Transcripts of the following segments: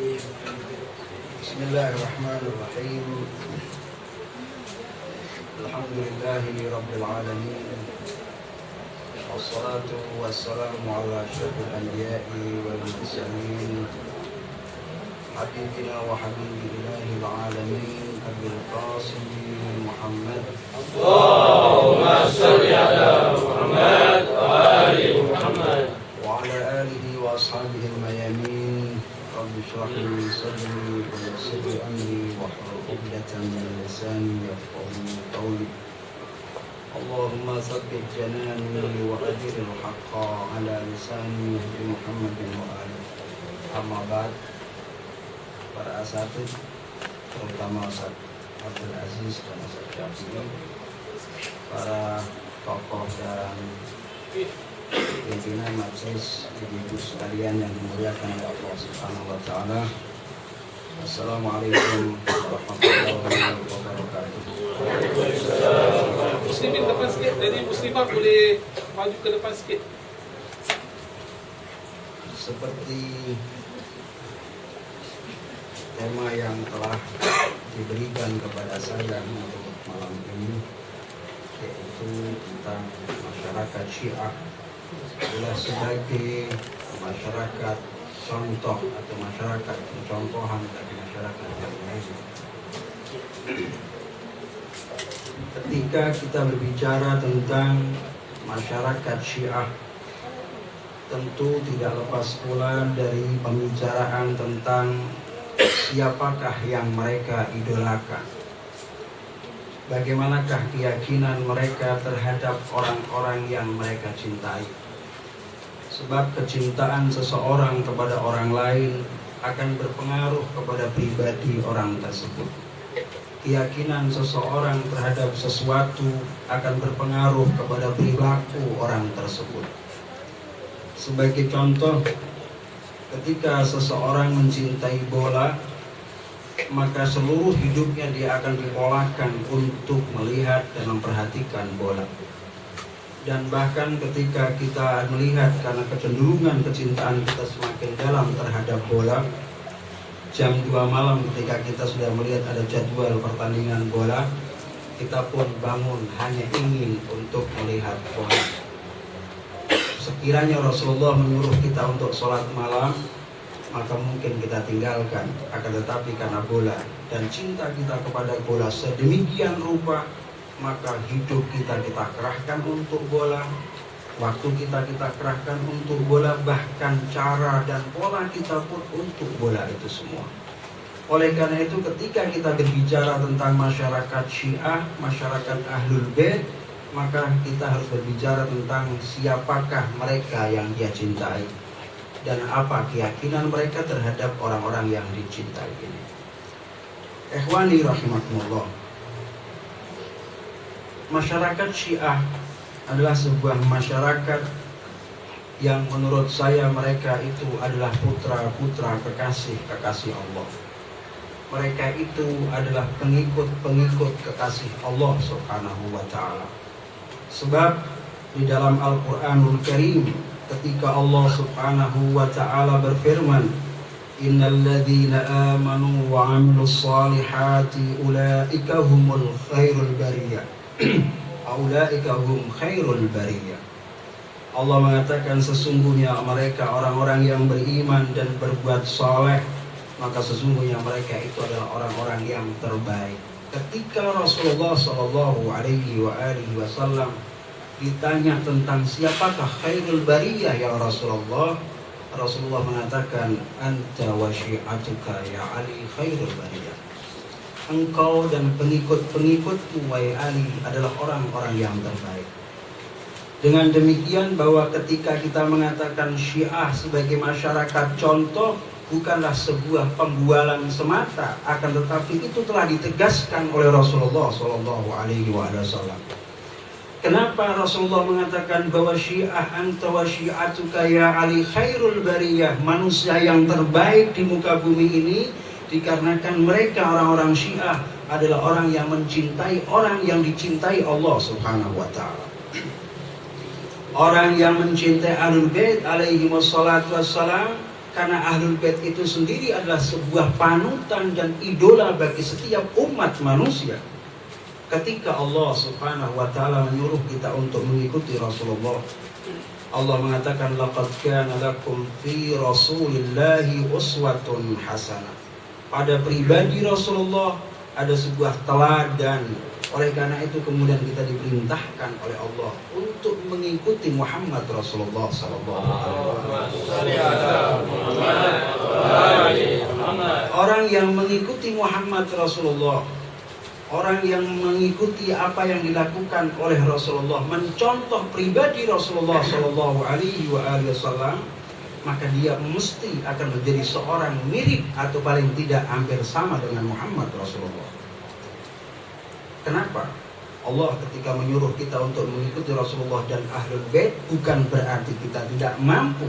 بسم الله الرحمن الرحيم. الحمد لله رب العالمين، والصلاة والسلام على أشرف الأنبياء والمرسلين، حبيبنا وحبيب إله العالمين أبي القاسم محمد، اللهم صل على محمد وآل محمد وعلى آله وأصحابه الميامين. رب اشرح لي صدري ويسر لي أمري واحلل عقدة من لساني يفقهوا قولي. اللهم ثبت جناني وأجر الحق على لساني بمحمد وآله. أما بعد، para asatid, terutama Ustaz Abdul Aziz dan Ustaz Syafi'i, para tokoh dan pimpinan majelis, ibu-ibu sekalian yang dimuliakan oleh Allah Subhanahu wa taala. Assalamualaikum warahmatullahi wabarakatuh. Muslimin depan sikit, jadi muslimah boleh maju ke depan sikit. Seperti tema yang telah diberikan kepada saya untuk malam ini, yaitu tentang masyarakat Syiah adalah sebagai masyarakat contoh atau masyarakat contohan bagi masyarakat yang lain. Ketika kita berbicara tentang masyarakat Syiah, tentu tidak lepas pula dari pembicaraan tentang siapakah yang mereka idolakan. Bagaimanakah keyakinan mereka terhadap orang-orang yang mereka cintai. Sebab kecintaan seseorang kepada orang lain akan berpengaruh kepada pribadi orang tersebut. Keyakinan seseorang terhadap sesuatu akan berpengaruh kepada perilaku orang tersebut. Sebagai contoh, ketika seseorang mencintai bola, maka seluruh hidupnya dia akan dipolakan untuk melihat dan memperhatikan bola. Dan bahkan ketika kita melihat karena kecenderungan kecintaan kita semakin dalam terhadap bola, jam 2 malam ketika kita sudah melihat ada jadwal pertandingan bola, kita pun bangun hanya ingin untuk melihat bola. Sekiranya Rasulullah menyuruh kita untuk sholat malam, maka mungkin kita tinggalkan. Akan tetapi karena bola dan cinta kita kepada bola sedemikian rupa, maka hidup kita kerahkan untuk bola, waktu kita kerahkan untuk bola, bahkan cara dan pola kita pun untuk bola itu semua. Oleh karena itu, ketika kita berbicara tentang masyarakat Syiah, masyarakat Ahlul Bait, maka kita harus berbicara tentang siapakah mereka yang dia cintai dan apa keyakinan mereka terhadap orang-orang yang dicintai ini. Ikhwani rahimakumullah, masyarakat Syiah adalah sebuah masyarakat yang menurut saya mereka itu adalah putra-putra kekasih Allah. Mereka itu adalah pengikut kekasih Allah Subhanahu wa taala. Sebab di dalam Al-Qur'anul Karim, ketika Allah Subhanahu wa ta'ala berfirman, innal ladzina amanu wa 'amilus shalihati ulaika humul khairul bariyah. Ulaika hum khairul bariyah. Allah mengatakan sesungguhnya mereka orang-orang yang beriman dan berbuat saleh, maka sesungguhnya mereka itu adalah orang-orang yang terbaik. Ketika Rasulullah sallallahu alaihi wasallam ditanya tentang siapakah khairul bariyah ya Rasulullah, Rasulullah mengatakan, anta wa syi'atuka ya Ali khairul bariyah. Engkau dan pengikut-pengikutmu wahai Ali adalah orang-orang yang terbaik. Dengan demikian bahwa ketika kita mengatakan Syiah sebagai masyarakat contoh, bukanlah sebuah pembualan semata, akan tetapi itu telah ditegaskan oleh Rasulullah sallallahu alaihi wasallam. Kenapa Rasulullah mengatakan bahwa Syiah anta wa syi'atuka ya Ali khairul bariyah, manusia yang terbaik di muka bumi ini? Dikarenakan mereka orang-orang Syiah adalah orang yang mencintai orang yang dicintai Allah Subhanahu wa taala. Orang yang mencintai Ahlul Bait alaihi wassalatu wassalam Karena Ahlul Bait itu sendiri adalah sebuah panutan dan idola bagi setiap umat manusia. Ketika Allah Subhanahu wa taala menyuruh kita untuk mengikuti Rasulullah, Allah mengatakan laqad kana lakum fi Rasulillahi uswatun hasanah. Pada pribadi Rasulullah ada sebuah teladan. Oleh karena itu kemudian kita diperintahkan oleh Allah untuk mengikuti Muhammad Rasulullah sallallahu alaihi wasallam. Orang yang mengikuti Muhammad Rasulullah, orang yang mengikuti apa yang dilakukan oleh Rasulullah, mencontoh pribadi Rasulullah sallallahu alaihi wasallam, maka dia mesti akan menjadi seorang mirip atau paling tidak hampir sama dengan Muhammad Rasulullah. Kenapa? Allah ketika menyuruh kita untuk mengikuti Rasulullah dan Ahlul Bait bukan berarti kita tidak mampu.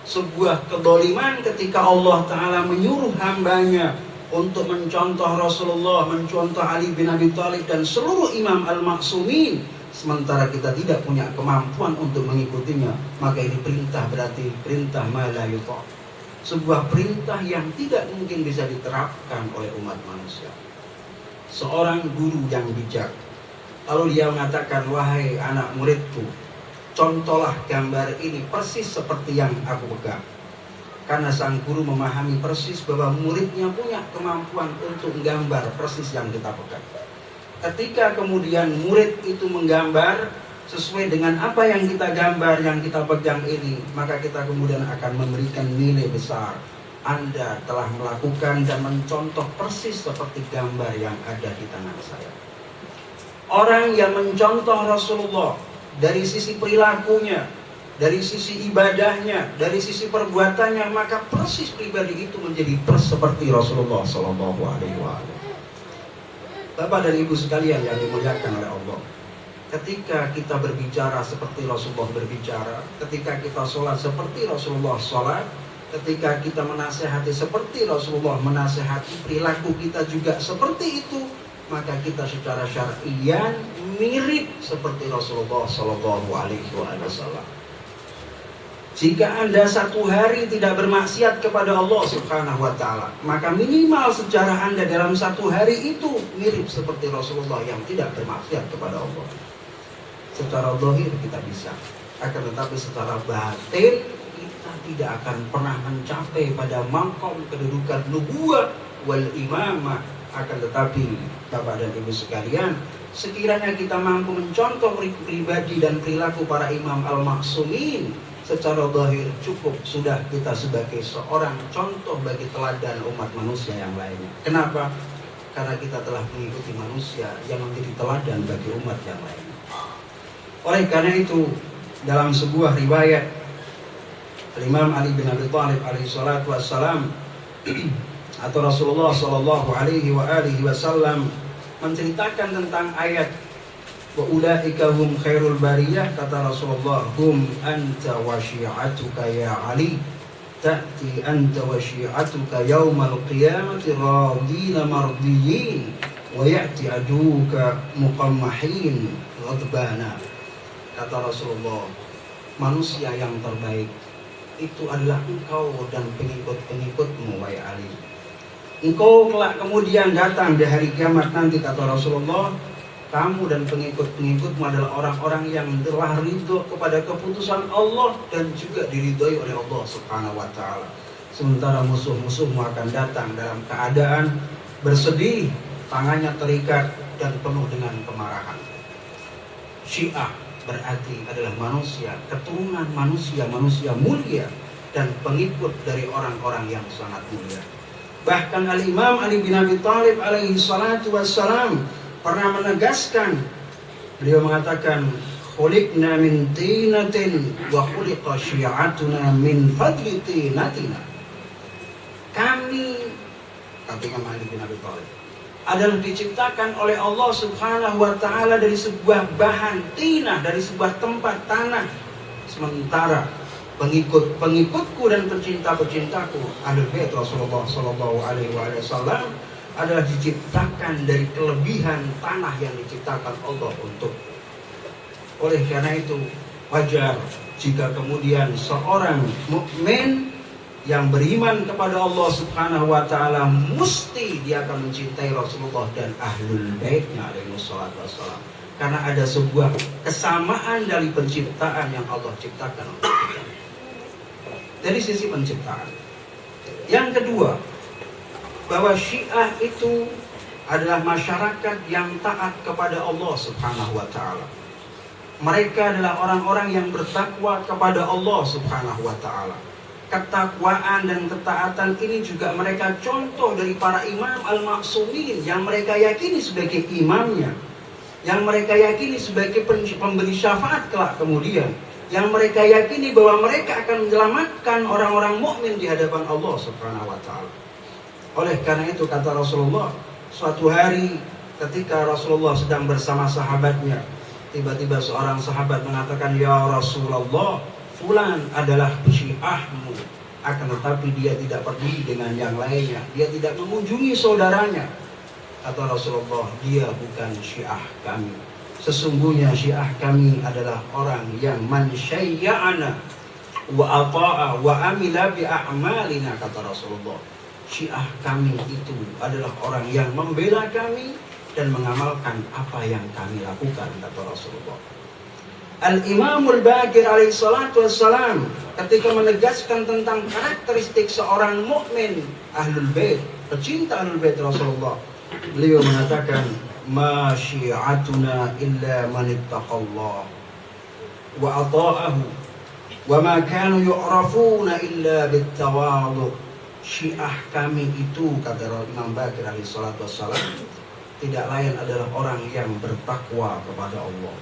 Sebuah kedoliman ketika Allah Ta'ala menyuruh hambanya untuk mencontoh Rasulullah, mencontoh Ali bin Abi Thalib dan seluruh imam al-maksumin, sementara kita tidak punya kemampuan untuk mengikutinya, maka ini perintah berarti perintah ma la yuta'. Sebuah perintah yang tidak mungkin bisa diterapkan oleh umat manusia. Seorang guru yang bijak, lalu dia mengatakan, wahai anak muridku, contohlah gambar ini persis seperti yang aku pegang. Karena sang guru memahami persis bahwa muridnya punya kemampuan untuk menggambar persis yang kita pegang. Ketika kemudian murid itu menggambar sesuai dengan apa yang kita gambar, yang kita pegang ini, maka kita kemudian akan memberikan nilai besar. Anda telah melakukan dan mencontoh persis seperti gambar yang ada di tangan saya. Orang yang mencontoh Rasulullah dari sisi perilakunya, dari sisi ibadahnya, dari sisi perbuatannya, maka persis pribadi itu menjadi seperti Rasulullah Sallallahu Alaihi Wasallam. Bapak dan Ibu sekalian yang dimuliakan oleh Allah, ketika kita berbicara seperti Rasulullah berbicara, ketika kita sholat seperti Rasulullah sholat, ketika kita menasehati seperti Rasulullah menasehati, perilaku kita juga seperti itu, maka kita secara syar'iyan mirip seperti Rasulullah Sallallahu Alaihi Wasallam. Jika Anda satu hari tidak bermaksiat kepada Allah Subhanahu wa Ta'ala, maka minimal sejarah Anda dalam satu hari itu mirip seperti Rasulullah yang tidak bermaksiat kepada Allah. Secara zahir kita bisa, akan tetapi secara batin kita tidak akan pernah mencapai pada maqam kedudukan nubuwah wal imamah. Akan tetapi Bapak dan Ibu sekalian, sekiranya kita mampu mencontoh pribadi dan perilaku para imam al-maksumin, secara zahir cukup sudah kita sebagai seorang contoh bagi teladan umat manusia yang lainnya. Kenapa? Karena kita telah mengikuti manusia yang menjadi teladan bagi umat yang lainnya. Oleh karena itu, dalam sebuah riwayat, Imam Ali bin Abi Thalib alaihi salatu wassalam atau Rasulullah sallallahu alaihi wasallam menceritakan tentang ayat wa ulaika hum khairul bariyah, kata Rasulullah, hum anta wa syi'atuka ya Ali, ta'ti anta wa syi'atuka yaumal qiyamati radina mardiyin wa ya'ti aduka muqammahin ghadbana. Kata Rasulullah, manusia yang terbaik itu adalah engkau dan pengikut-pengikutmu, wahai Ali. Engkau kelak kemudian datang di hari kiamat nanti, kata Rasulullah, kamu dan pengikut-pengikutmu adalah orang-orang yang telah ridho kepada keputusan Allah dan juga diridhoi oleh Allah Subhanahu wa Ta'ala. Sementara musuh-musuhmu akan datang dalam keadaan bersedih, tangannya terikat dan penuh dengan kemarahan. Syiah berarti adalah manusia, keturunan manusia mulia dan pengikut dari orang-orang yang sangat mulia. Bahkan Al-Imam Ali bin Abi Thalib alaihi salatu wassalam pernah menegaskan, beliau mengatakan, khuliqna min tinatin wa khuliqa syi'atuna min fadli tinatina. Kami, kata Imam Ali bin Abi Thalib, adalah diciptakan oleh Allah Subhanahu wa Ta'ala dari sebuah bahan tinah, dari sebuah tempat tanah. Sementara pengikutku dan pecinta-pecintaku Ahlul Bait Rasulullah sallallahu alaihi wasallam adalah diciptakan dari kelebihan tanah yang diciptakan Allah untuk. Oleh karena itu wajar jika kemudian seorang mukmin yang beriman kepada Allah Subhanahu wa taala mesti dia akan mencintai Rasulullah dan ahlul baitnya alaihi wassalatu wassalam. Karena ada sebuah kesamaan dari penciptaan yang Allah ciptakan untuk kita. Dari sisi penciptaan. Yang kedua, bahwa Syiah itu adalah masyarakat yang taat kepada Allah Subhanahu wa taala. Mereka adalah orang-orang yang bertakwa kepada Allah Subhanahu wa taala. Ketakwaan dan ketaatan ini juga mereka contoh dari para imam al-ma'sumin yang mereka yakini sebagai imamnya, yang mereka yakini sebagai pemberi syafaat kelak kemudian, yang mereka yakini bahwa mereka akan menyelamatkan orang-orang mukmin di hadapan Allah Subhanahu wa taala. Oleh karena itu kata Rasulullah, suatu hari ketika Rasulullah sedang bersama sahabatnya, tiba-tiba seorang sahabat mengatakan, "Ya Rasulullah, fulan adalah syiahmu, akan tetapi dia tidak peduli dengan yang lainnya, dia tidak mengunjungi saudaranya." Kata Rasulullah, "Dia bukan syiah kami. Sesungguhnya syiah kami adalah orang yang man syayya'ana wa ata'a wa amila bi a'malina," kata Rasulullah. Syiah kami itu adalah orang yang membela kami dan mengamalkan apa yang kami lakukan, kata Rasulullah. Al-Imamul Baqir alaihi salatu wassalam ketika menegaskan tentang karakteristik seorang mukmin ahlul bait, pecinta ahlul bait Rasulullah, beliau mengatakan, "Ma syi'atuna illa man ittaqallah wa ata'ahu wa ma kanu yu'rafuna illa bittawadhu." Syiah kami itu, kata Imam Baqir alaihi salatu wassalam, tidak lain adalah orang yang bertakwa kepada Allah,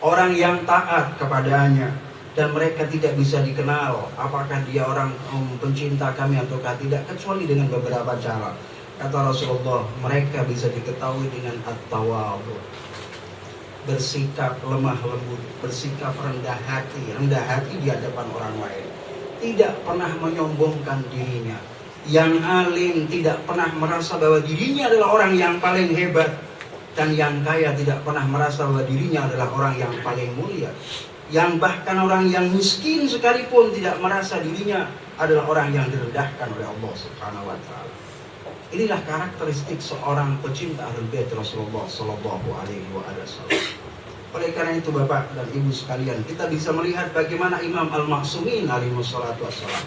orang yang taat kepadanya, dan mereka tidak bisa dikenal apakah dia orang pencinta kami ataukah tidak, kecuali dengan beberapa cara. Kata Rasulullah, mereka bisa diketahui dengan at-tawadhu, bersikap lemah lembut, bersikap rendah hati di hadapan orang lain, tidak pernah menyombongkan dirinya. Yang alim tidak pernah merasa bahwa dirinya adalah orang yang paling hebat, dan yang kaya tidak pernah merasa bahwa dirinya adalah orang yang paling mulia. Yang bahkan orang yang miskin sekalipun tidak merasa dirinya adalah orang yang direndahkan oleh Allah Subhanahu wa taala. Inilah karakteristik seorang pecinta Ahlul Bait Rasulullah sallallahu alaihi wasallam. Oleh karena itu Bapak dan Ibu sekalian, kita bisa melihat bagaimana Imam Al-Ma'sumin alaihi wassalatu wassalam,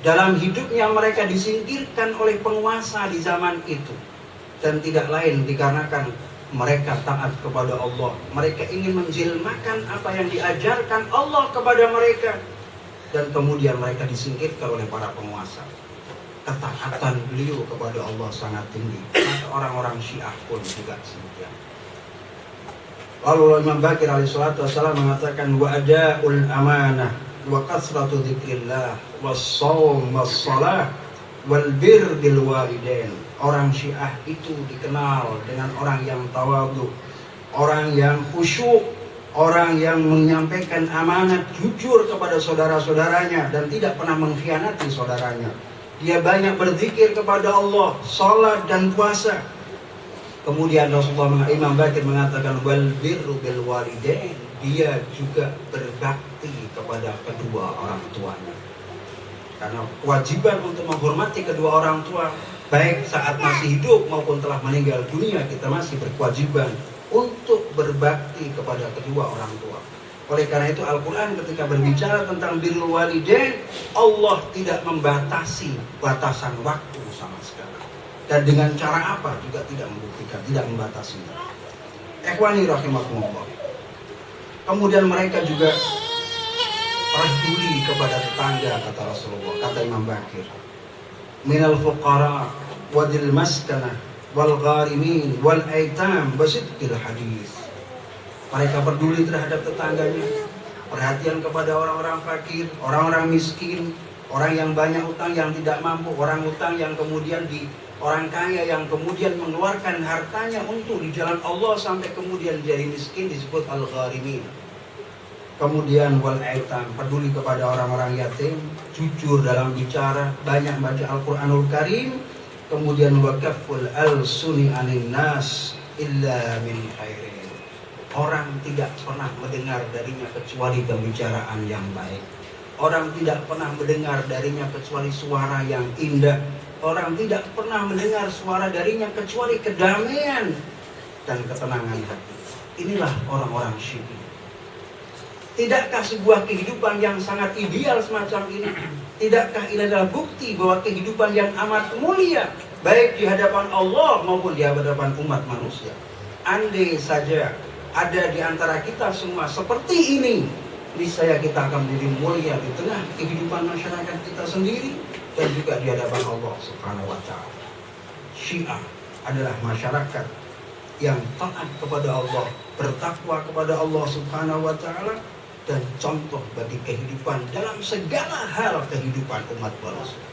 dalam hidupnya mereka disingkirkan oleh penguasa di zaman itu, dan tidak lain dikarenakan mereka taat kepada Allah. Mereka ingin menjelmakan apa yang diajarkan Allah kepada mereka, dan kemudian mereka disingkirkan oleh para penguasa. Ketaatan beliau kepada Allah sangat tinggi, maka orang-orang Syiah pun juga demikian. Lalu Imam Baqir alaihi salatu wassalam mengatakan, "Wa ada'ul amanah wa kasratu dzikrillah was-shaum was-shalah wal bir bil walidain." Orang Syiah itu dikenal dengan orang yang tawadhu, orang yang khusyuk, orang yang menyampaikan amanat jujur kepada saudara-saudaranya dan tidak pernah mengkhianati saudaranya. Dia banyak berzikir kepada Allah, salat dan puasa. Kemudian Rasulullah Imam Baqir mengatakan, wal birru bil walidain, dia juga berbakti kepada kedua orang tuanya. Karena kewajiban untuk menghormati kedua orang tua, baik saat masih hidup maupun telah meninggal dunia, kita masih berkewajiban untuk berbakti kepada kedua orang tua. Oleh karena itu Al-Quran ketika berbicara tentang birrul walidain, Allah tidak membatasi batasan waktu sama sekali. Dan dengan cara apa juga tidak membuktikan, tidak membatasinya. Ikhwani rahimakumullah. Kemudian mereka juga peduli kepada tetangga, kata Rasulullah, kata Imam Baqir. Minal fuqara wadil maskanah wal gharimin wal aitam basidqil hadis. Mereka peduli terhadap tetangganya, perhatian kepada orang-orang fakir, orang-orang miskin, orang yang banyak utang yang tidak mampu, orang utang yang kemudian orang kaya yang kemudian mengeluarkan hartanya untuk di jalan Allah sampai kemudian jadi miskin, disebut al-gharimin. Kemudian wal aitam, peduli kepada orang-orang yatim, jujur dalam bicara, banyak baca Al-Qur'anul Karim. Kemudian waqaful al-suni anin nas illa min khairin. Orang tidak pernah mendengar darinya kecuali pembicaraan yang baik. Orang tidak pernah mendengar darinya kecuali suara yang indah. Orang tidak pernah mendengar suara darinya kecuali kedamaian dan ketenangan hati. Inilah orang-orang Syi'i. Tidakkah sebuah kehidupan yang sangat ideal semacam ini? Tidakkah ini adalah bukti bahwa kehidupan yang amat mulia, baik di hadapan Allah maupun di hadapan umat manusia? Andai saja ada di antara kita semua seperti ini, niscaya kita akan menjadi mulia di tengah kehidupan masyarakat kita sendiri dan juga di hadapan Allah Subhanahu wa Ta'ala. Syiah adalah masyarakat yang taat kepada Allah, bertakwa kepada Allah Subhanahu wa Ta'ala, dan contoh bagi kehidupan dalam segala hal kehidupan umat manusia.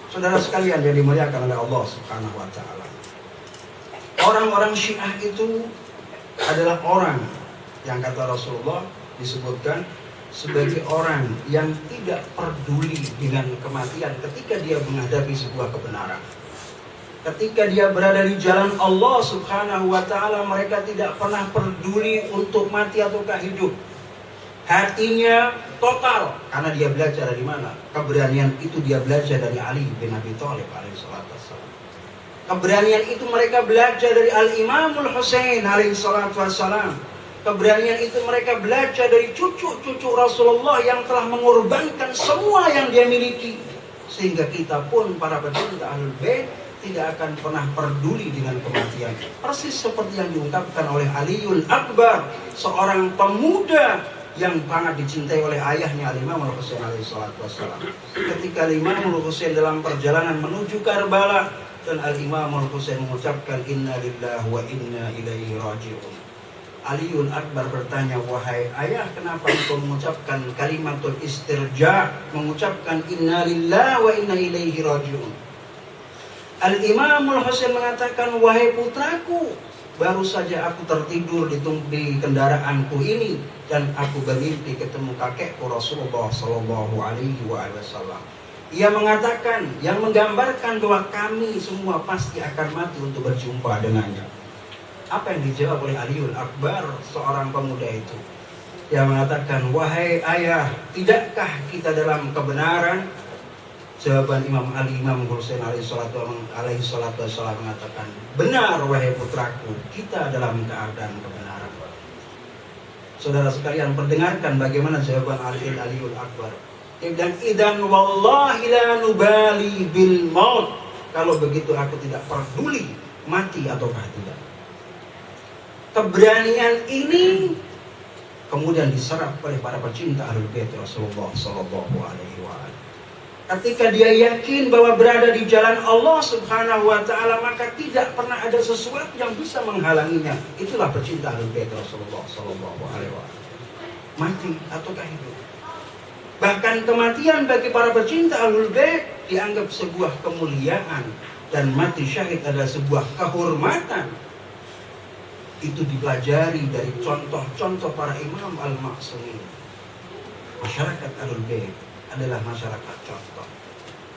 Saudara sekalian yang dimuliakan oleh Allah Subhanahu wa Ta'ala, orang-orang Syiah itu adalah orang yang kata Rasulullah disebutkan sebagai orang yang tidak peduli dengan kematian ketika dia menghadapi sebuah kebenaran. Ketika dia berada di jalan Allah Subhanahu wa Ta'ala, mereka tidak pernah peduli untuk mati ataukah hidup. Hatinya total, karena dia belajar dari mana? Keberanian itu dia belajar dari Ali bin Abi Thalib alaihissalam. Keberanian itu mereka belajar dari Al-Imamul Husain alaihissalam. Keberanian itu mereka belajar dari cucu-cucu Rasulullah yang telah mengorbankan semua yang dia miliki. Sehingga kita pun para pecinta Ahlul Bait tidak akan pernah peduli dengan kematian. Persis seperti yang diungkapkan oleh Aliul Akbar, seorang pemuda yang sangat dicintai oleh ayahnya Al-Imam Al-Husain alaihissalam. Ketika Al-Imam Al-Husain dalam perjalanan menuju Karbala, dan Al-Imam Al-Husain mengucapkan inna lillahi wa inna ilaihi raji'un. Aliul Akbar bertanya, wahai ayah, kenapa engkau mengucapkan kalimatul istirja, mengucapkan inna lillahi wa inna ilaihi raji'un? Al-Imam Al-Husain mengatakan, wahai putraku, baru saja aku tertidur di kendaraanku ini dan aku bermimpi ketemu kakekku Rasulullah Sallallahu Alaihi Wasallam. Ia mengatakan, yang menggambarkan bahwa kami semua pasti akan mati untuk berjumpa dengannya. Apa yang dijawab oleh Aliul Akbar, seorang pemuda itu? Dia mengatakan, wahai ayah, tidakkah kita dalam kebenaran? Jawaban Imam Ali, Imam Husain alaihi salatu wassalam mengatakan, benar wahai putraku, kita dalam keadaan kebenaran. Saudara sekalian, perdengarkan bagaimana jawaban Aliul Akbar. Dan idan wallahi la nubali bil maut. Kalau begitu aku tidak peduli mati ataukah tidak. Keberanian ini kemudian diserap oleh para pecinta Ahlul Bait Rasulullah Sallallahu Alaihi Wasallam. Ketika dia yakin bahwa berada di jalan Allah Subhanahu wa Ta'ala, maka tidak pernah ada sesuatu yang bisa menghalanginya. Itulah pecinta Ahlul Bait Rasulullah Sallallahu Alaihi Wasallam. Mati ataukah hidup. Bahkan kematian bagi para pecinta Ahlul Bait dianggap sebuah kemuliaan, dan mati syahid adalah sebuah kehormatan. Itu dipelajari dari contoh-contoh para imam al-ma'sumin. Masyarakat Ahlul Bait adalah masyarakat contoh.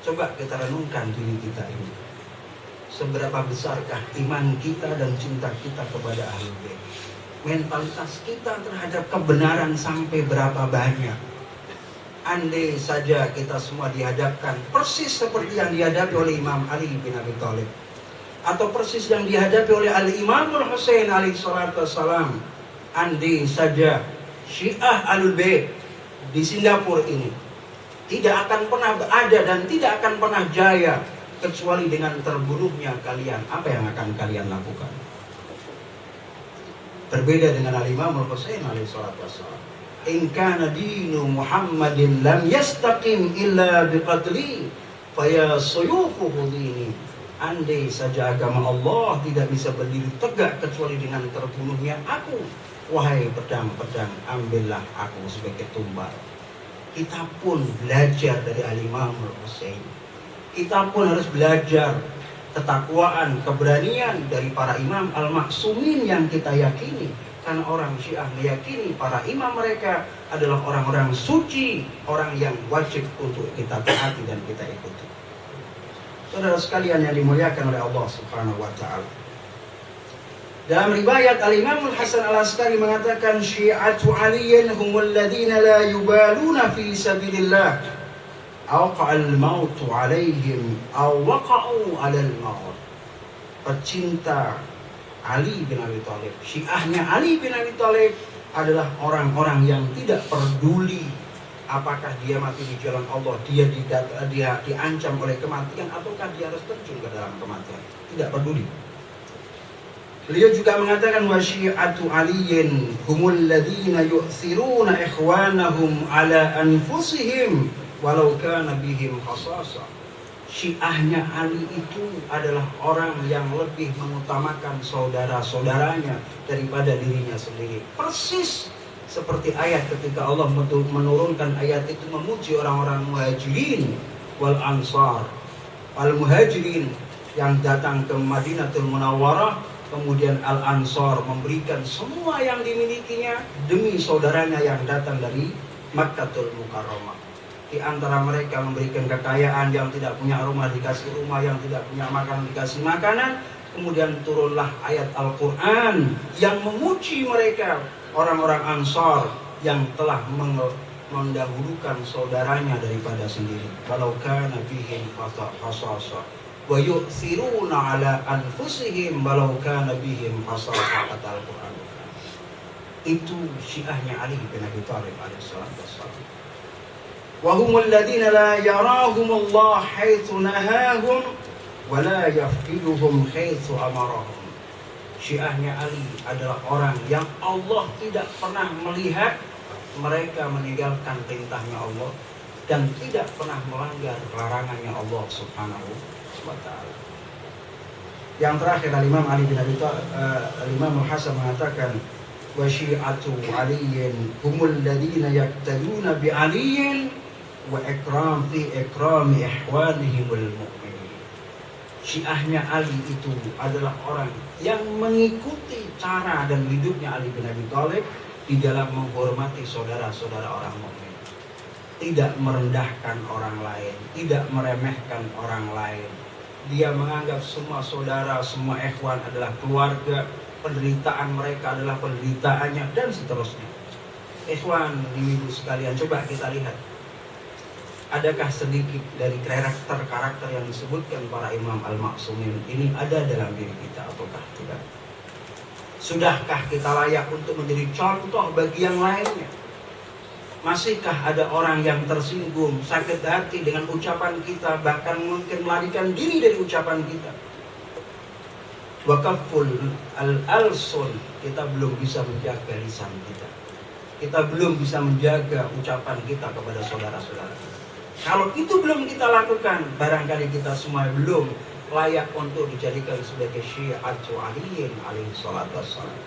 Coba kita renungkan diri kita ini. Seberapa besarkah iman kita dan cinta kita kepada Ahlul Bait? Mentalitas kita terhadap kebenaran sampai berapa banyak? Andai saja kita semua dihadapkan persis seperti yang dihadapi oleh Imam Ali bin Abi Thalib, atau persis yang dihadapi oleh Al-Imam Al-Husain alaihissalam. Andai saja Syiah Ahlul Bait di Singapura ini tidak akan pernah ada dan tidak akan pernah jaya kecuali dengan terbunuhnya kalian. Apa yang akan kalian lakukan? Berbeda dengan Al-Imam Al-Husain alaihissalam. In kana dinu Muhammadin lam yastaqim illa biqatli faya suyufuhu dini. Andai saja agama Allah tidak bisa berdiri tegak kecuali dengan terbunuhnya aku, wahai pedang-pedang, ambillah aku sebagai tumbal. Kita pun belajar dari Al-Imam Al-Husain. Kita pun harus belajar ketakwaan, keberanian dari para imam al-maksumin yang kita yakini. Karena orang Syiah meyakini para imam mereka adalah orang-orang suci, orang yang wajib untuk kita taati dan kita ikuti. Saudara sekalian yang dimuliakan oleh Allah Subhanahu wa Ta'ala, Dalam riwayat Al-Imam Al-Hasan Al-Askari mengatakan Syi'atu Aliyin humul ladina la yubaluna fi sabilillah awqa'al mautu alaihim aw waqa'u 'alal maut. Pecinta Ali bin Abi Thalib, Syiahnya Ali bin Abi Thalib adalah orang-orang yang tidak peduli apakah dia mati di jalan Allah, dia diancam oleh kematian ataukah dia harus terjun ke dalam kematian. Tidak peduli. Beliau juga mengatakan wa syi'atu aliyin humul ladzina yu'thiruna ikhwanahum ala anfusihim walau kana bihim khasasa. Syiahnya Ali itu adalah orang yang lebih mengutamakan saudara-saudaranya daripada dirinya sendiri. Persis seperti ayat ketika Allah menurunkan ayat itu memuji orang-orang muhajirin wal ansar. Al muhajirin yang datang ke Madinatul Munawwarah, kemudian Al-Ansar memberikan semua yang dimilikinya demi saudaranya yang datang dari Makkatul Mukarramah. Di antara mereka memberikan kekayaan, yang tidak punya rumah dikasih rumah, yang tidak punya makanan dikasih makanan. Kemudian turunlah ayat Al-Quran yang memuji mereka, orang-orang Ansar yang telah mendahulukan saudaranya daripada sendiri. Walau kana bihim khasasa wa yu'thiruna ala anfusihim walau kana bihim khasasa, kata Al-Quran. Itu syiahnya Ali bin Abi Thalib alaihissalam. Wa humul ladzina la yarahum Allah haitsu nahahum wa la yafqiduhum haitsu amarahum. Syiahnya Ali adalah orang yang Allah tidak pernah melihat mereka meninggalkan perintahnya Allah dan tidak pernah melanggar larangannya Allah Subhanahu wa ta'ala. Yang terakhir Imam Ali bin Abi Thalib, Imam Al-Hasan mengatakan wa syi'atu aliyin humul ladzina yaqtaduna bi aliyin wa ikram fi ikrami ihwanihimul mu'minin. Syiahnya Ali itu adalah orang yang mengikuti cara dan hidupnya Ali bin Abi Thalib di dalam menghormati saudara-saudara orang mukmin. Tidak merendahkan orang lain, tidak meremehkan orang lain. Dia menganggap semua saudara, semua ikhwan adalah keluarga, penderitaan mereka adalah penderitaannya, dan seterusnya. Ikhwan, ibu sekalian, coba kita lihat. Adakah sedikit dari karakter yang disebutkan para imam al-ma'sumin ini ada dalam diri kita ataukah tidak? Sudahkah kita layak untuk menjadi contoh bagi yang lainnya? Masihkah ada orang yang tersinggung, sakit hati dengan ucapan kita, bahkan mungkin melarikan diri dari ucapan kita? Wakaful al-alsun, kita belum bisa menjaga lisan kita. Kita belum bisa menjaga ucapan kita kepada saudara-saudara kita. Kalau itu belum kita lakukan, barangkali kita semua belum layak untuk dijadikan sebagai syi'atu aliyin alaihi salatu wassalam.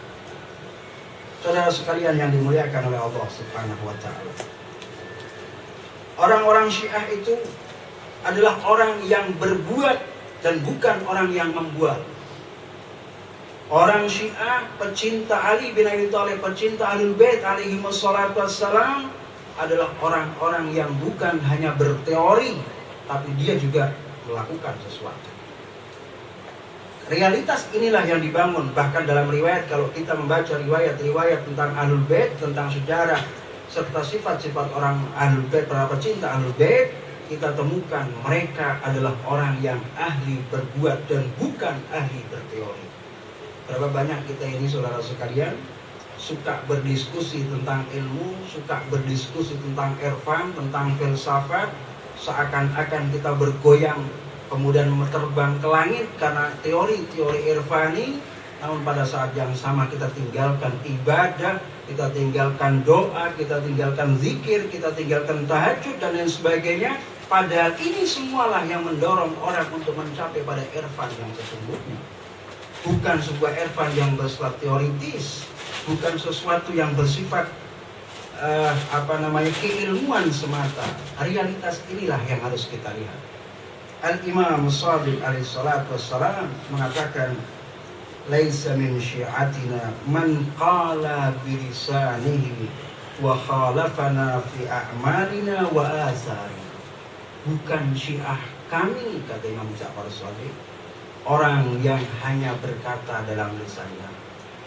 Saudara sekalian yang dimuliakan oleh Allah Subhanahu wa ta'ala, orang-orang Syiah itu adalah orang yang berbuat dan bukan orang yang membuat. Orang Syiah, pecinta Ali bin Abi Thalib, pecinta Ahlul Bait alaihi wassalatu wassalam, adalah orang-orang yang bukan hanya berteori, tapi dia juga melakukan sesuatu. Realitas inilah yang dibangun. Bahkan dalam riwayat, kalau kita membaca riwayat-riwayat tentang Ahlul Bait, tentang sejarah serta sifat-sifat orang Ahlul Bait, para pecinta Ahlul Bait, kita temukan mereka adalah orang yang ahli berbuat dan bukan ahli berteori. Berapa banyak kita ini, saudara sekalian, suka berdiskusi tentang ilmu, suka berdiskusi tentang irfan, tentang filsafat, seakan-akan kita bergoyang kemudian terbang ke langit karena teori-teori irfani, namun pada saat yang sama kita tinggalkan ibadah, kita tinggalkan doa, kita tinggalkan zikir, kita tinggalkan tahajud dan lain sebagainya. Padahal ini semualah yang mendorong orang untuk mencapai pada irfan yang sesungguhnya. Bukan sebuah irfan yang bersifat teoritis, bukan sesuatu yang bersifat keilmuan semata. Realitas inilah yang harus kita lihat. Al-Imam Shadiq alaihi salatu wassalam mengatakan, laisa min syi'atina man qala bilisanihi wa khalafana fi a'malina wa asari. Bukan syiah kami, kata Imam Ja'far Shadiq, orang yang hanya berkata dalam lisannya,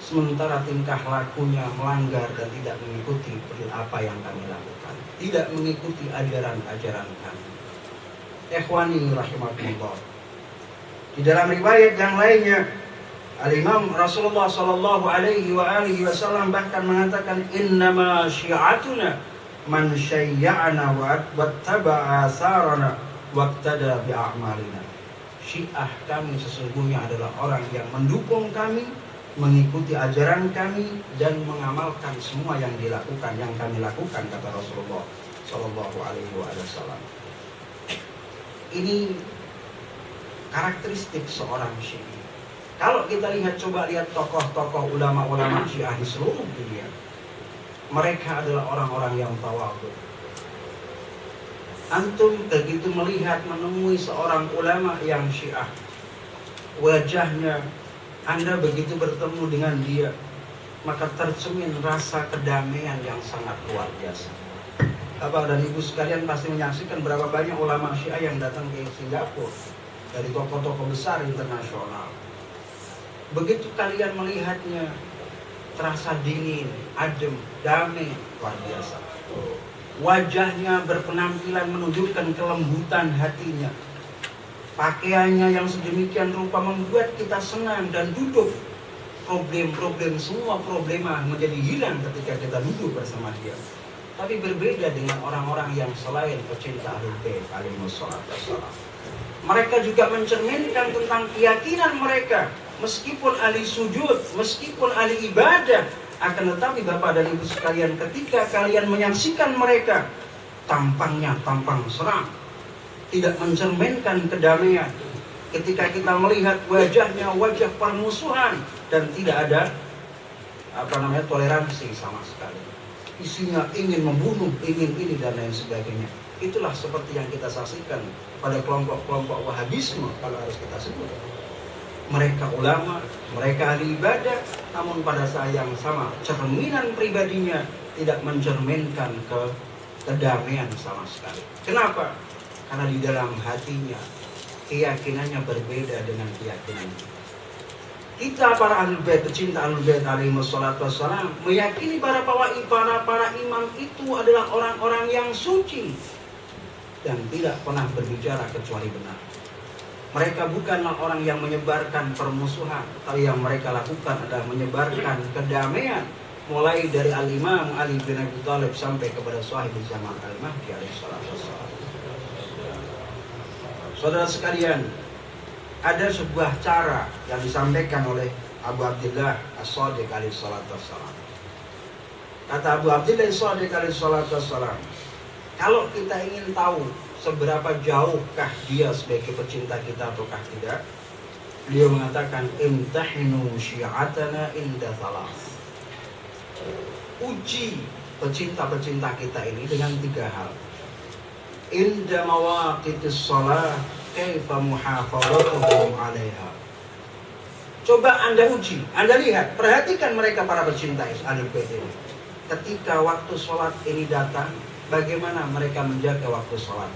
sementara tingkah lakunya melanggar dan tidak mengikuti apa yang kami lakukan, tidak mengikuti ajaran-ajaran kami. Ikhwani rahimakumullah. Di dalam riwayat yang lainnya, Al-Imam Rasulullah sallallahu alaihi wasallam bahkan mengatakan, innama syi'atuna man syayya'ana wattaba'a atharana waqtada bi'a'malina. Syiah kami sesungguhnya adalah orang yang mendukung kami, mengikuti ajaran kami, dan mengamalkan semua yang dilakukan, yang kami lakukan, kata Rasulullah sallallahu alaihi wasallam. Ini karakteristik seorang Syiah. Kalau kita coba lihat tokoh-tokoh ulama-ulama Syiah di seluruh dunia, mereka adalah orang-orang yang tawadhu. Antum begitu melihat, menemui seorang ulama yang Syiah, wajahnya, Anda begitu bertemu dengan dia, maka tercermin rasa kedamaian yang sangat luar biasa. Bapak dan Ibu sekalian pasti menyaksikan berapa banyak ulama Syiah yang datang ke Singapura dari tokoh-tokoh besar internasional. Begitu kalian melihatnya, terasa dingin, adem, damai, luar biasa. Wajahnya berpenampilan menunjukkan kelembutan hatinya. Pakaiannya yang sedemikian rupa membuat kita senang dan duduk. Problem-problem, semua problema menjadi hilang ketika kita duduk bersama dia. Tapi berbeda dengan orang-orang yang selain pecinta Ahlul Bait alaihissalatu wassalam. Mereka juga mencerminkan tentang keyakinan mereka. Meskipun ahli sujud, meskipun ahli ibadah, akan tetapi Bapak dan Ibu sekalian, ketika kalian menyaksikan mereka, tampangnya tampang seram, tidak mencerminkan kedamaian. Ketika kita melihat wajahnya wajah permusuhan dan tidak ada toleransi sama sekali. Isinya ingin membunuh, ingin ini dan lain sebagainya. Itulah seperti yang kita saksikan pada kelompok-kelompok Wahabisme kalau harus kita sebut. Mereka ulama, mereka ahli ibadah, namun pada saat yang sama cerminan pribadinya tidak mencerminkan kedamaian sama sekali. Kenapa? Karena di dalam hatinya keyakinannya berbeda dengan keyakinan kita. Para Ahlul Bait, pecinta Ahlul Bait alaihissalatu wassalam, meyakini para imam itu adalah orang-orang yang suci dan tidak pernah berbicara kecuali benar. Mereka bukanlah orang yang menyebarkan permusuhan, tapi yang mereka lakukan adalah menyebarkan kedamaian, mulai dari Al-Imam Ali bin Abi Thalib sampai kepada Sahib zaman Al-Mahdi alaihissalatu wassalam. Saudara sekalian, ada sebuah cara yang disampaikan oleh Abu Abdillah As-Shadiq alaihissalatu wassalam. Kata Abu Abdillah As-Shadiq alaihissalatu wassalam, kalau kita ingin tahu seberapa jauhkah dia sebagai pecinta kita ataukah tidak, beliau mengatakan, imtahinu syi'atana inda thalas. Uji pecinta-pecinta kita ini dengan 3 hal. Inda mawaqitis shalah kaifa muhafazatuhum 'alaiha. Coba Anda uji, Anda lihat, perhatikan mereka para pecinta Ahlul Bait ini. Ketika waktu sholat ini datang, bagaimana mereka menjaga waktu sholat?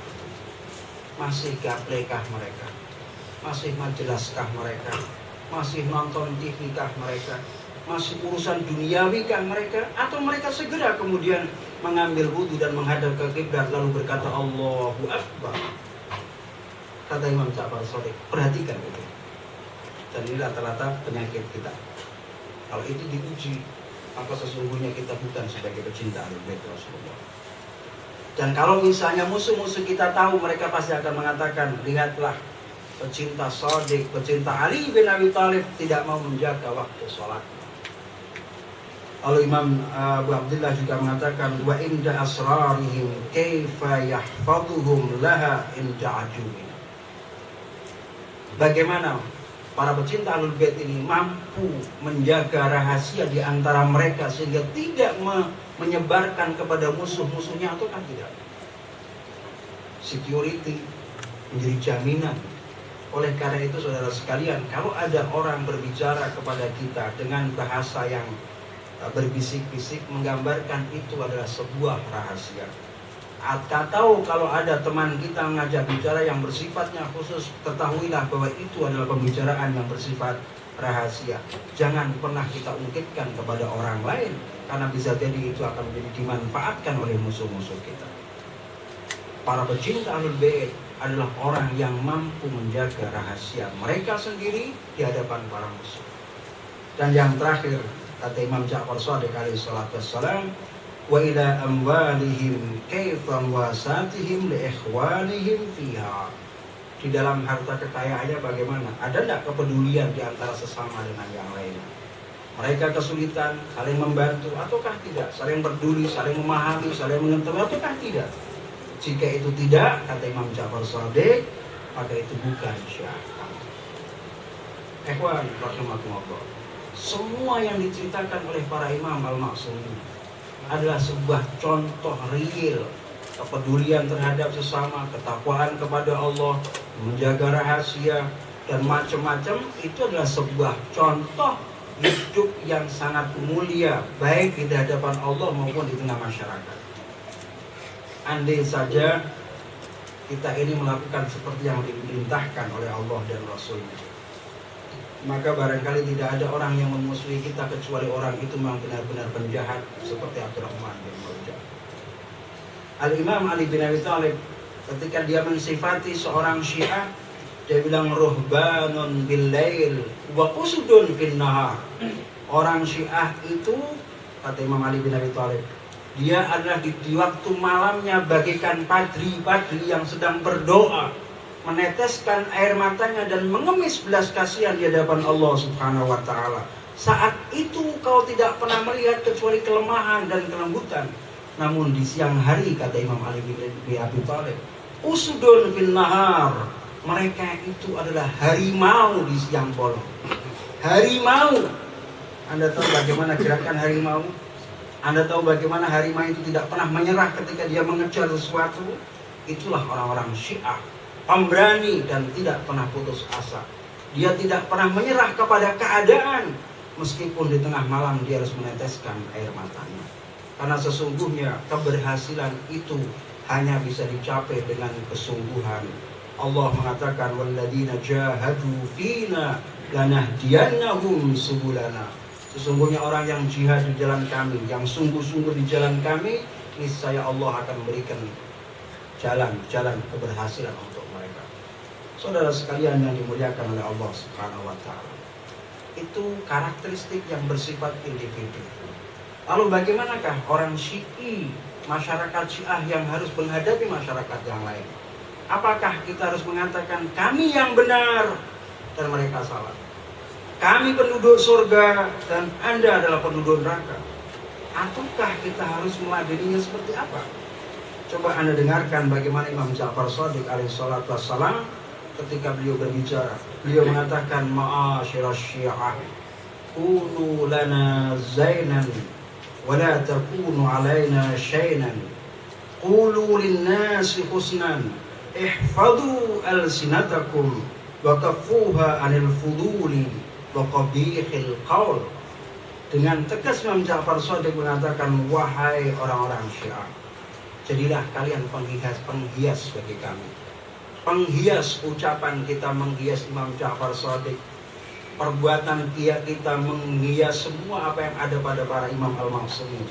Masih gaplekah mereka? Masih majelaskah mereka? Masih nonton TV-kah mereka? Masih urusan duniawikah mereka? Atau mereka segera kemudian mengambil wudu dan menghadap ke kiblat lalu berkata Allahu Akbar? Kata Imam Ja'far Shadiq, perhatikan itu. Dan ini rata-rata penyakit kita. Kalau itu diuji, maka sesungguhnya kita bukan sebagai pecinta Ahlul Bait Rasulullah. Dan kalau misalnya musuh-musuh kita tahu, mereka pasti akan mengatakan, lihatlah pecinta Shadiq, pecinta Ali bin Abi Thalib tidak mau menjaga waktu sholat. Lalu Imam Abu Abdillah juga mengatakan, wa inda asrarihim kaifa yahfaduhum laha inda ajubin. Bagaimana para pecinta Ahlul Bait ini mampu menjaga rahasia di antara mereka sehingga tidak menyebarkan kepada musuh-musuhnya ataukah tidak? Security menjadi jaminan. Oleh karena itu saudara sekalian, kalau ada orang berbicara kepada kita dengan bahasa yang berbisik-bisik, menggambarkan itu adalah sebuah rahasia. Atau kalau ada teman kita mengajak bicara yang bersifatnya khusus, ketahuilah bahwa itu adalah pembicaraan yang bersifat rahasia. Jangan pernah kita ungkitkan kepada orang lain, karena bisa jadi itu akan menjadi dimanfaatkan oleh musuh-musuh kita. Para pecinta Ahlul Bait adalah orang yang mampu menjaga rahasia mereka sendiri di hadapan para musuh. Dan yang terakhir, kata Imam Ja'far Shadiq alaihi salatu wassalam, wa ila amwalihim kaifa wasatihim li ikhwanihim fiha. Di dalam harta kekayaannya bagaimana? Ada tidak kepedulian di antara sesama dengan yang lain? Mereka kesulitan, saling membantu ataukah tidak? Saling peduli, saling memahami, saling mengetahui ataukah tidak? Jika itu tidak, kata Imam Ja'far Shadiq, maka itu bukan syiah. Ikhwan rahimakumullah. Semua yang diceritakan oleh para imam al-ma'sumin adalah sebuah contoh real kepedulian terhadap sesama, ketakwaan kepada Allah, menjaga rahasia dan macam-macam. Itu adalah sebuah contoh hidup yang sangat mulia, baik di hadapan Allah maupun di tengah masyarakat. Andai saja kita ini melakukan seperti yang diperintahkan oleh Allah dan Rasul-Nya, maka barangkali tidak ada orang yang memusuhi kita kecuali orang itu memang benar-benar penjahat seperti Abdurrahman bin Muljam. Al-Imam Ali bin Abi Thalib ketika dia mensifati seorang Syiah, dia bilang ruhbanun bil lail wa usudun fin nahar. Orang Syiah itu, kata Imam Ali bin Abi Thalib, dia adalah di waktu malamnya bagaikan padri-padri yang sedang berdoa, meneteskan air matanya dan mengemis belas kasihan di hadapan Allah Subhanahu wa taala. Saat itu kau tidak pernah melihat kecuali kelemahan dan kelembutan. Namun di siang hari, kata Imam Ali bin Abi Thalib, usudun fil nahar, mereka itu adalah harimau di siang bolong. Harimau. Anda tahu bagaimana gerakan harimau? Anda tahu bagaimana harimau itu tidak pernah menyerah ketika dia mengejar sesuatu? Itulah orang-orang Syiah, pemberani dan tidak pernah putus asa. Dia tidak pernah menyerah kepada keadaan, meskipun di tengah malam dia harus meneteskan air matanya. Karena sesungguhnya keberhasilan itu hanya bisa dicapai dengan kesungguhan. Allah mengatakan, walladzina jahadu fina lanahdiyannahum subulana. Sesungguhnya orang yang jihad di jalan kami, yang sungguh-sungguh di jalan kami, niscaya Allah akan memberikan jalan keberhasilan untuk mereka. Saudara sekalian yang dimuliakan oleh Allah Subhanahu wa taala, itu karakteristik yang bersifat individu. Lalu bagaimanakah orang Syi'i, masyarakat Syiah yang harus menghadapi masyarakat yang lain? Apakah kita harus mengatakan kami yang benar dan mereka salah? Kami penduduk surga dan Anda adalah penduduk neraka? Ataukah kita harus meladeninya seperti apa? Coba Anda dengarkan bagaimana Imam Ja'far Shadiq alaihi salatu wassalam ketika beliau berbicara. Beliau mengatakan, ma'asyiras syiah, kunu lana zainan wa la takunu alaina syainan. Qulu lin-nasi husnan, ihfadhu alsinatakum wa kaffuha 'anil fuduli wa qabihil qaul. Dengan tegas Imam Ja'far Shadiq mengatakan, wahai orang-orang Syiah, jadilah kalian penghias bagi kami. Penghias ucapan kita, menghias Imam Ja'far Shadiq. Perbuatan kita menghias semua apa yang ada pada para imam al-ma'sumin.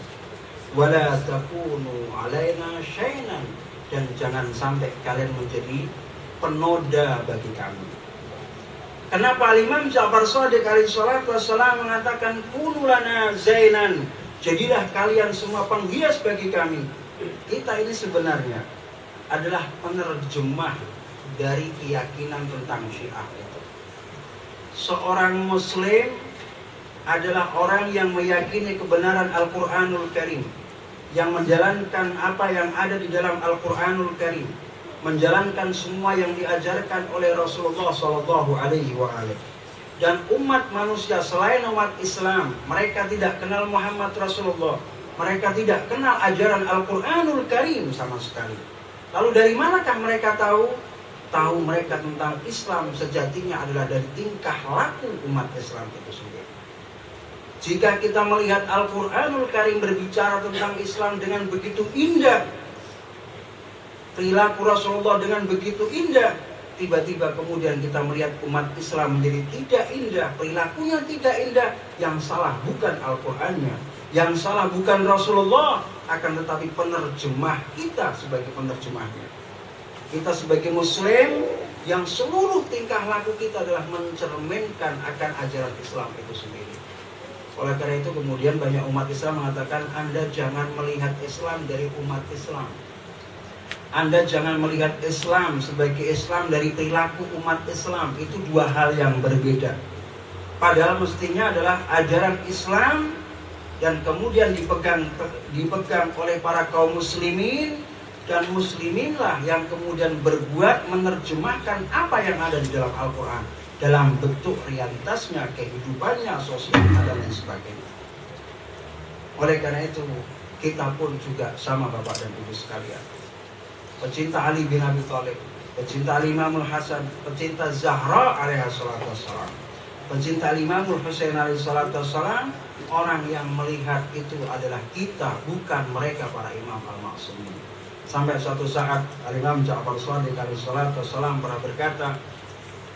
Wala takunu alaina syainan, dan jangan sampai kalian menjadi penoda bagi kami. Kenapa Imam Ja'far Shadiq alaihi salatu wassalam mengatakan kunu lana zainan, jadilah kalian semua penghias bagi kami? Kita ini sebenarnya adalah penerjemah dari keyakinan tentang Syiah itu. Seorang Muslim adalah orang yang meyakini kebenaran Al-Quranul Karim, yang menjalankan apa yang ada di dalam Al-Quranul Karim, menjalankan semua yang diajarkan oleh Rasulullah SAW. Dan umat manusia selain umat Islam, mereka tidak kenal Muhammad Rasulullah, mereka tidak kenal ajaran Al-Quranul Karim sama sekali. Lalu dari manakah mereka tahu? Tahu mereka tentang Islam sejatinya adalah dari tingkah laku umat Islam itu sendiri. Jika kita melihat Al-Quranul Karim berbicara tentang Islam dengan begitu indah, perilaku Rasulullah dengan begitu indah, tiba-tiba kemudian kita melihat umat Islam menjadi tidak indah, perilakunya tidak indah. Yang salah bukan Al-Qur'annya, yang salah bukan Rasulullah, akan tetapi penerjemah kita sebagai penerjemahnya. Kita sebagai Muslim yang seluruh tingkah laku kita adalah mencerminkan akan ajaran Islam itu sendiri. Oleh karena itu kemudian banyak umat Islam mengatakan, Anda jangan melihat Islam dari umat Islam. Anda jangan melihat Islam sebagai Islam dari perilaku umat Islam. Itu dua hal yang berbeda. Padahal mestinya adalah ajaran Islam dan kemudian dipegang oleh para kaum muslimin, dan musliminlah yang kemudian berbuat menerjemahkan apa yang ada di dalam Al-Quran dalam bentuk realitasnya, kehidupannya, sosialnya, dan lain sebagainya. Oleh karena itu kita pun juga sama Bapak dan Ibu sekalian, pecinta Ali bin Abi Thalib, pecinta Imamul Hasan, pecinta Zahra alaihi salatu wassalam, pecinta Imamul Husain alaihi salatu wassalam, orang yang melihat itu adalah kita, bukan mereka para imam al-ma'sumin. Sampai suatu saat Al-Imam Ja'far Shadiq alaihi salatu wassalam pernah berkata,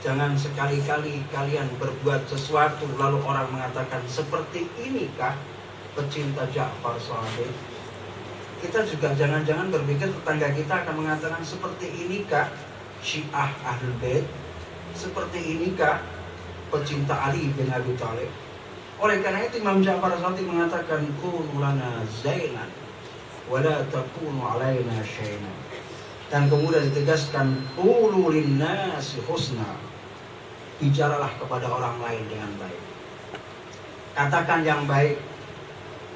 jangan sekali-kali kalian berbuat sesuatu lalu orang mengatakan, seperti inikah pecinta Ja'far Shadiq? Kita juga jangan-jangan berpikir tetangga kita akan mengatakan, seperti inikah Syiah Ahlul Bait? Seperti inikah pecinta Ali bin Abi Thalib? Oleh karena itu Imam Ja'far Shadiq mengatakan, kunu lana zainan wala takunu alaina syai'an. Dan kemudian ditegaskan, qulu linnasi husna. Bicaralah kepada orang lain dengan baik. Katakan yang baik.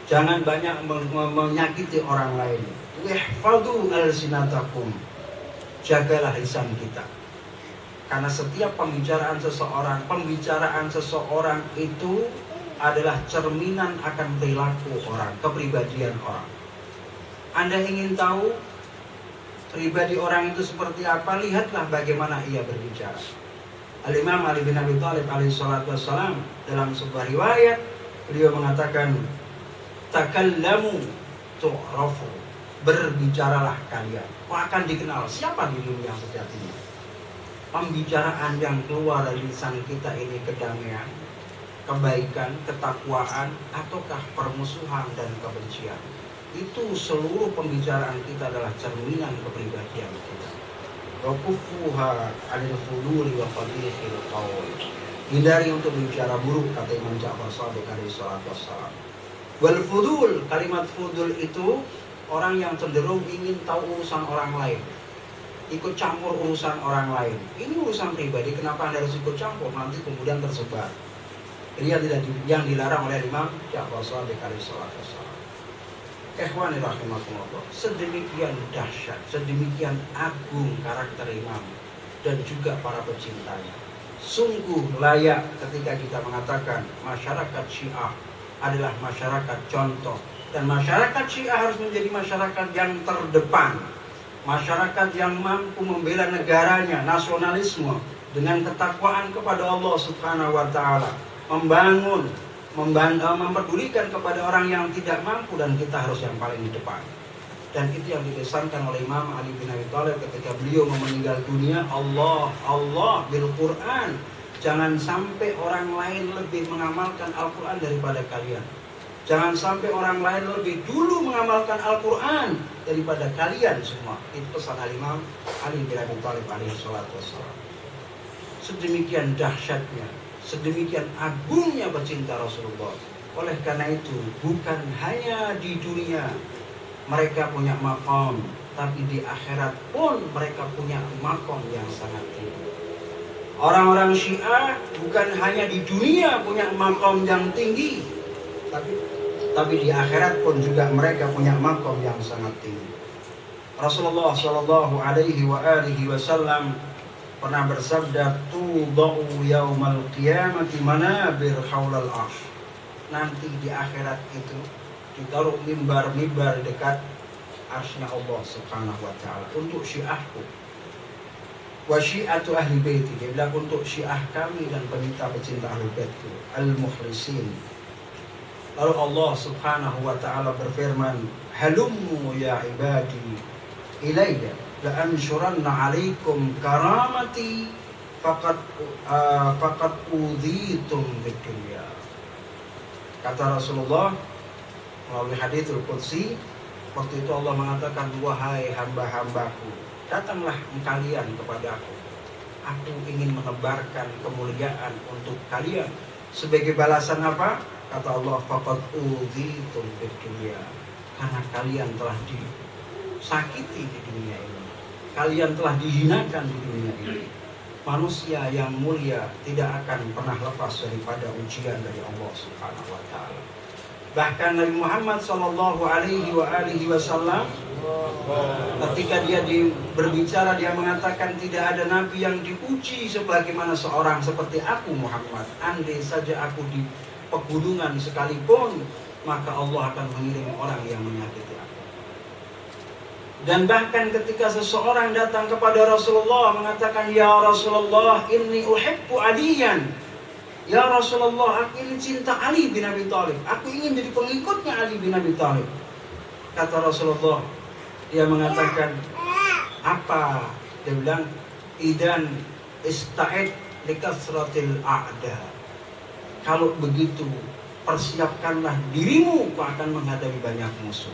Jangan banyak menyakiti orang lain. Ihfadhu alsinatakum. Jagalah lisan kita. Karena setiap pembicaraan seseorang itu adalah cerminan akan perilaku orang, kepribadian orang. Anda ingin tahu pribadi orang itu seperti apa? Lihatlah bagaimana ia berbicara. Al-Imam Ali bin Abi Thalib alaihi salatu wassalam dalam sebuah riwayat, beliau mengatakan, takallamu tu'rafu, berbicaralah kalian, akan dikenal siapa dirimu yang sejatinya. Pembicaraan yang keluar dari lisan kita ini kedamaian, kebaikan, ketakwaan, ataukah permusuhan dan kebencian? Itu seluruh pembicaraan kita adalah cerminan kepribadian kita. Wa kuffuha 'anil fuduli wa qabihil qaul. Hindari untuk bicara buruk, kata Imam Ja'far Shadiq alaihi salatu wassalam. Wal fudul, kalimat fudul itu orang yang cenderung ingin tahu urusan orang lain, ikut campur urusan orang lain. Ini urusan pribadi, kenapa Anda harus ikut campur? Nanti kemudian tersebar. Ini yang dilarang oleh Imam Ja'far Shadiq alaihi salatu wassalam. Ikhwani rahimakumullah, sedemikian dahsyat, sedemikian agung karakter imam dan juga para pecintanya. Sungguh layak ketika kita mengatakan masyarakat Syiah adalah masyarakat contoh, dan masyarakat Syiah harus menjadi masyarakat yang terdepan, masyarakat yang mampu membela negaranya, nasionalisme dengan ketakwaan kepada Allah Subhanahu wa taala, memperdulikan kepada orang yang tidak mampu, dan kita harus yang paling di depan. Dan itu yang dipesankan oleh Imam Ali bin Abi Thalib ketika beliau meninggal dunia. Allah bil Quran, jangan sampai orang lain lebih mengamalkan Al-Quran daripada kalian. Jangan sampai orang lain lebih dulu mengamalkan Al-Quran daripada kalian semua. Itu pesan Imam Ali bin Abi Thalib alaihi salatu wassalam. Sedemikian dahsyatnya, sedemikian agungnya pecinta Rasulullah. Oleh karena itu, bukan hanya di dunia mereka punya maqam, tapi di akhirat pun mereka punya maqam yang sangat tinggi. Orang-orang Syiah bukan hanya di dunia punya maqam yang tinggi, tapi di akhirat pun juga mereka punya maqam yang sangat tinggi. Rasulullah Shallallahu Alaihi Wasallam pernah bersabda, tudau yaumal qiyamati manabir haulal arsh. Nanti di akhirat itu ditaruh mimbar-mimbar dekat arsy-Nya Allah Subhanahu wa taala untuk syiahku. Wa syiatu ahli baiti, dia bilang untuk syiah kami dan pecinta ahli baitku, al-mukhlisin. Lalu Allah Subhanahu wa taala berfirman, halummu ya ibadi ilayya la ansyuranna 'alaikum karamati faqad udhitum fid dunya. Kata Rasulullah melalui haditsul qudsi, waktu itu Allah mengatakan, wahai hamba-hambaku, datanglah kalian kepadaku. Aku ingin menebarkan kemuliaan untuk kalian. Sebagai balasan apa? Kata Allah, faqad udhitum fid dunya. Karena kalian telah disakiti di dunia ini. Kalian telah dihinakan di dunia ini. Manusia yang mulia tidak akan pernah lepas daripada ujian dari Allah Subhanahu wa taala. Bahkan Nabi Muhammad sallallahu alaihi wasallam ketika dia berbicara, dia mengatakan, tidak ada nabi yang diuji sebagaimana seorang seperti aku Muhammad. Andai saja aku di pegunungan sekalipun, maka Allah akan mengirim orang yang menyakiti aku. Dan bahkan ketika seseorang datang kepada Rasulullah mengatakan, ya Rasulullah, inni uhibbu Aliyan. Ya Rasulullah, aku ini cinta Ali bin Abi Thalib. Aku ingin jadi pengikutnya Ali bin Abi Thalib. Kata Rasulullah, dia mengatakan, apa? Dia bilang, idan ista'id likasratil a'da. Kalau begitu, persiapkanlah dirimu akan menghadapi banyak musuh.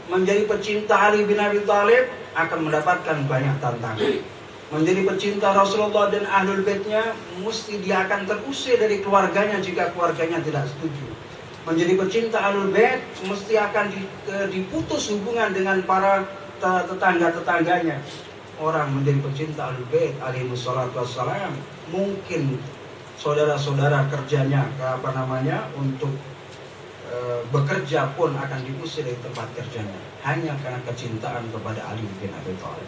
Menjadi pecinta Ali bin Abi Thalib akan mendapatkan banyak tantangan. Menjadi pecinta Rasulullah dan Ahlul Baitnya, mesti dia akan terusir dari keluarganya jika keluarganya tidak setuju. Menjadi pecinta Ahlul Bait, mesti akan diputus hubungan dengan para tetangga-tetangganya. Orang menjadi pecinta Ahlul Bait alaihi wassalatu wassalam, mungkin saudara-saudara kerjanya untuk bekerja pun akan diusir dari tempat kerjanya hanya karena kecintaan kepada Ali bin Abi Thalib.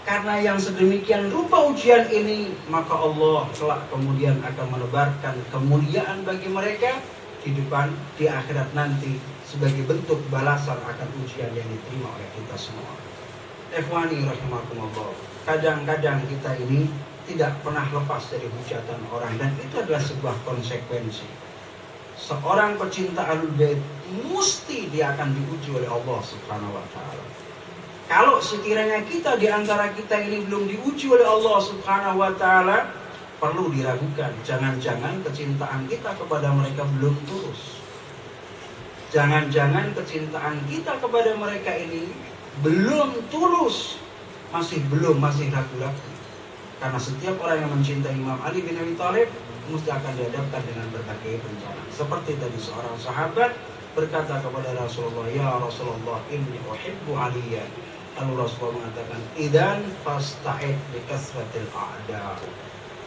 Karena yang sedemikian rupa ujian ini, maka Allah kelak kemudian akan menebarkan kemuliaan bagi mereka di akhirat nanti sebagai bentuk balasan akan ujian yang diterima oleh kita semua. Ikhwani rahimakumullah, kadang-kadang kita ini tidak pernah lepas dari hujatan orang, dan itu adalah sebuah konsekuensi. Seorang pecinta Ahlul Bait mesti dia akan diuji oleh Allah Subhanahu wa taala. Kalau sekiranya kita di antara kita ini belum diuji oleh Allah Subhanahu wa taala, perlu diragukan, jangan-jangan kecintaan kita kepada mereka belum tulus. Jangan-jangan kecintaan kita kepada mereka ini belum tulus, masih ragu-ragu. Karena setiap orang yang mencintai Imam Ali bin Abi Thalib mesti akan dihadapkan dengan berbagai bencana. Seperti tadi seorang sahabat berkata kepada Rasulullah, ya Rasulullah, inni uhibbu Aliyan. Lalu Rasulullah mengatakan, idan fasta'id bikasratil a'da.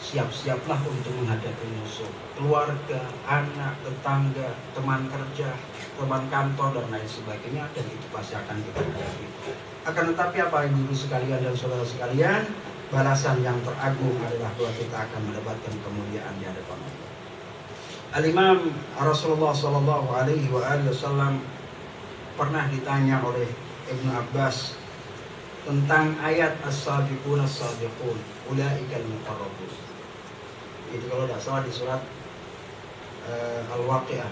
Siap-siaplah untuk menghadapi musuh, keluarga, anak, tetangga, teman kerja, teman kantor, dan lain sebagainya, dan itu pasti akan kita hadapi. Akan tetapi apa ibu-ibu sekalian dan saudara sekalian, balasan yang teragung adalah bahwa kita akan mendapatkan kemuliaan di hadapan Allah. Al-Imam Rasulullah sallallahu alaihi wasallam pernah ditanya oleh Ibnu Abbas tentang ayat as-sabiqun as-sabiqun ulaikal muqarrabun. Itu kalau tidak salah di surat Al-Waqi'ah.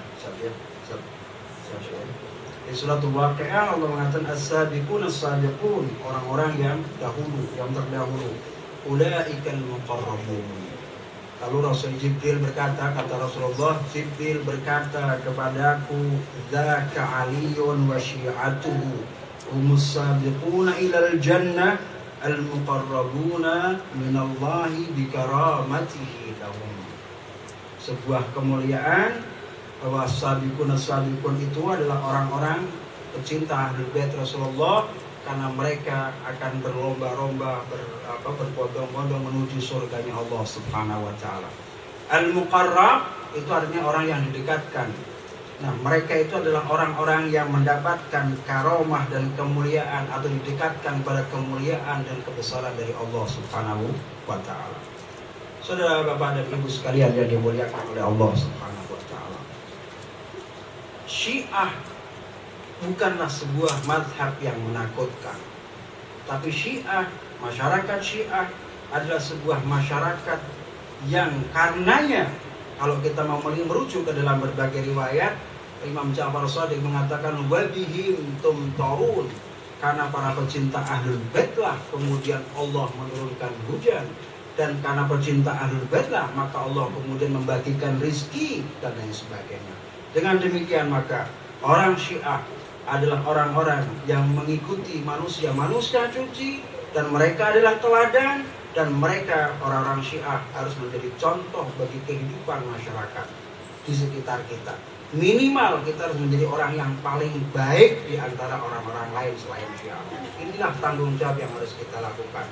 Di surat Al-Waqi'ah Allah mengatakan as-sabiqun as-sabiqun, orang-orang yang terdahulu. Ulaikal muqarrabun. Lalu Rasul Jibril berkata, kata Rasulullah, Jibril berkata kepadaku, dzaka Aliyun wa syi'atuhu humus sabiquna ilal jannah al-muqarrabuna minallahi bikaramatihi lahum. Sebuah kemuliaan bahwa sabiqun itu adalah orang-orang pecinta Ahlul Bait Rasulullah, karena mereka akan berlomba-lomba, berbondong-bondong menuju surganya Allah Subhanahu wa taala. Al-Muqarrab itu artinya orang yang didekatkan. Nah, mereka itu adalah orang-orang yang mendapatkan karomah dan kemuliaan, atau didekatkan pada kemuliaan dan kebesaran dari Allah Subhanahu wa taala. Saudara, Bapak dan Ibu sekalian yang dimuliakan oleh Allah Subhanahu wa taala. Syiah bukanlah sebuah mazhab yang menakutkan. Tapi Syiah, masyarakat Syiah adalah sebuah masyarakat yang karenanya, kalau kita mau merujuk ke dalam berbagai riwayat, Imam Ja'far Shadiq mengatakan wabihim tumtarun, karena para pecinta Ahlul Bait lah kemudian Allah menurunkan hujan, dan karena pecinta Ahlul Bait lah maka Allah kemudian membagikan rizki dan lain sebagainya. Dengan demikian maka orang Syiah adalah orang-orang yang mengikuti manusia-manusia suci, dan mereka adalah teladan, dan mereka orang-orang Syiah harus menjadi contoh bagi kehidupan masyarakat di sekitar kita. Minimal kita harus menjadi orang yang paling baik di antara orang-orang lain selain Syiah. Inilah tanggung jawab yang harus kita lakukan.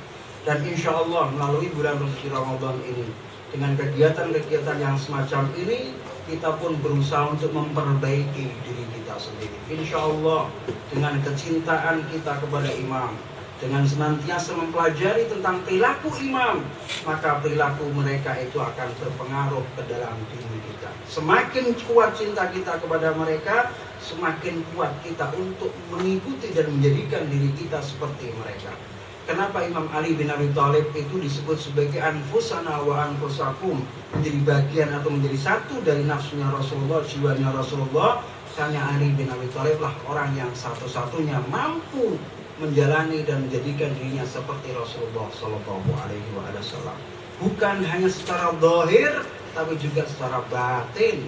Dan insya Allah melalui bulan suci Ramadan ini, dengan kegiatan-kegiatan yang semacam ini, kita pun berusaha untuk memperbaiki diri kita sendiri. Insya Allah dengan kecintaan kita kepada imam, dengan senantiasa mempelajari tentang perilaku imam, maka perilaku mereka itu akan berpengaruh ke dalam diri kita. Semakin kuat cinta kita kepada mereka, semakin kuat kita untuk mengikuti dan menjadikan diri kita seperti mereka. Kenapa Imam Ali bin Abi Thalib itu disebut sebagai anfusana wa anfusakum, menjadi bagian atau menjadi satu dari nafsunya Rasulullah, jiwanya Rasulullah? Karena Ali bin Abi Thalib lah orang yang satu-satunya mampu menjalani dan menjadikan dirinya seperti Rasulullah Shallallahu Alaihi Wasallam. Bukan hanya secara zahir, tapi juga secara batin.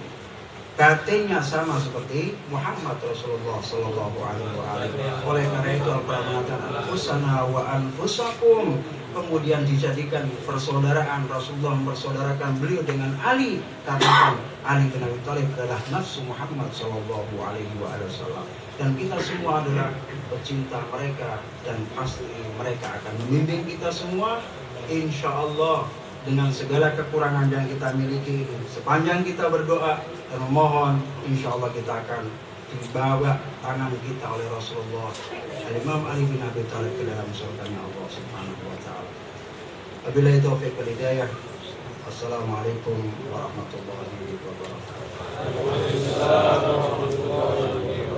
Batinnya sama seperti Muhammad Rasulullah Shallallahu Alaihi Wasallam. Oleh karena itu Al-Quran mengatakan anfusana wa anfusakum, kemudian dijadikan persaudaraan. Rasulullah mempersaudarakan beliau dengan Ali, karena Ali bin Abi Thalib adalah nafsu Muhammad Shallallahu Alaihi Wasallam. Dan kita semua adalah pecinta mereka, dan pasti mereka akan membimbing kita semua insya Allah dengan segala kekurangan yang kita miliki. Sepanjang kita berdoa dan memohon, insya Allah kita akan dibawa tangan kita oleh Rasulullah Imam Ali bin Abi Thalib ke dalam surganya Allah Subhanahu wa Ta'ala. Wabillahi taufiq wal hidayah. Assalamualaikum warahmatullahi wabarakatuh.